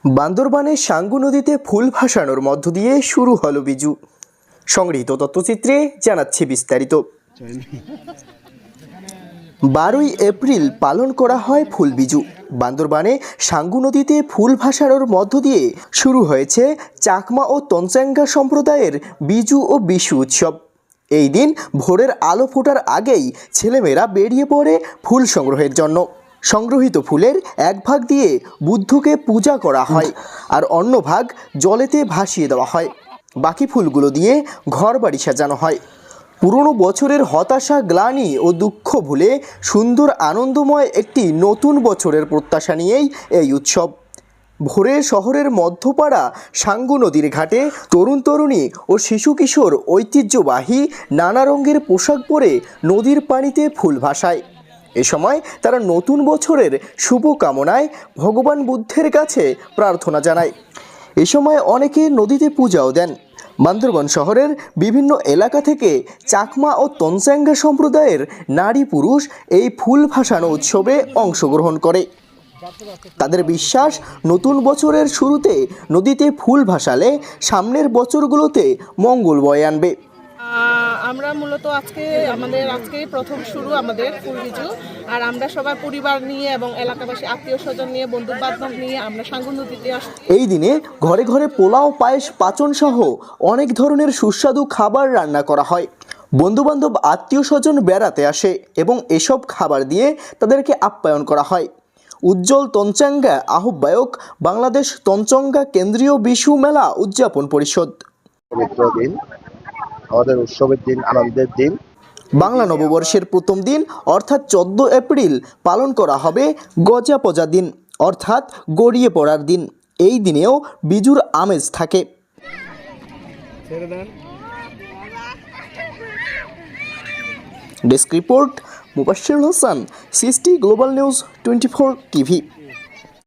বান্দরবানে সাঙ্গু নদীতে ফুল ভাসানোর মধ্য দিয়ে শুরু হলো বিজু। সংগৃহীত তথ্যচিত্রে জানাচ্ছে বিস্তারিত। 12ই এপ্রিল পালন করা হয় ফুল বিজু। বান্দরবানে সাঙ্গু নদীতে ফুল ভাসানোর মধ্য দিয়ে শুরু হয়েছে চাকমা ও তঞ্চাঙ্গা সম্প্রদায়ের বিজু ও বিশু উৎসব। এই দিন ভোরের আলো ফোটার আগেই ছেলেমেয়েরা বেরিয়ে পড়ে ফুল সংগ্রহের জন্য। সংগ্রহিত ফুলের এক ভাগ দিয়ে বুদ্ধকে পূজা করা হয় আর অন্য ভাগ জলেতে ভাসিয়ে দেওয়া হয়। বাকি ফুলগুলো দিয়ে ঘরবাড়ি সাজানো হয়। পুরনো বছরের হতাশা, গ্লানি ও দুঃখ ভুলে সুন্দর আনন্দময় একটি নতুন বছরের প্রত্যাশা নিয়েই এই উৎসব। ভোরে শহরের মধ্যপাড়া সাঙ্গু নদীর ঘাটে তরুণ তরুণী ও শিশু কিশোর ঐতিহ্যবাহী নানা রঙের পোশাক পরে নদীর পানিতে ফুল ভাসায়। এ সময় তারা নতুন বছরের শুভ কামনায় ভগবান বুদ্ধের কাছে প্রার্থনা জানায়। এ সময় অনেকে নদীতে পূজাও দেন। বান্দরবান শহরের বিভিন্ন এলাকা থেকে চাকমা ও তঞ্চাঙ্গা সম্প্রদায়ের নারী পুরুষ এই ফুল ভাসানো উৎসবে অংশগ্রহণ করে। তাদের বিশ্বাস, নতুন বছরের শুরুতে নদীতে ফুল ভাসালে সামনের বছরগুলোতে মঙ্গল বয়ে আনবে। আমরা মূলত আজকেই প্রথম শুরু আমাদের ফুল বিজু। আর আমরা সবার পরিবার নিয়ে এবং এলাকাবাসী আত্মীয় স্বজন নিয়ে বন্ধু বান্ধব নিয়ে আমরা সাঙ্গু নদীতে আসি। এই দিনে ঘরে ঘরে পোলাও, পায়েস, পাচন সহ অনেক ধরনের সুস্বাদু খাবার রান্না করা হয়। বন্ধুবান্ধব, আত্মীয় স্বজন বেড়াতে আসে এবং এসব খাবার দিয়ে তাদেরকে আপ্যায়ন করা হয়। উজ্জ্বল তঞ্চাঙ্গা আহ্বায়ক, বাংলাদেশ তঞ্চঙ্গা কেন্দ্রীয় বিশু মেলা উদযাপন পরিষদ। পবিত্র দিন, আমাদের উৎসবের দিন, আনন্দের দিন। বাংলা নববর্ষের প্রথম দিন অর্থাৎ 14 এপ্রিল পালন করা হবে গজা পজা দিন অর্থাৎ গড়িয়ে পড়ার দিন। এই দিনেও বিজুর আমেজ থাকে। Desk report, Mubashshirul Hasan, CST global news 24 TV.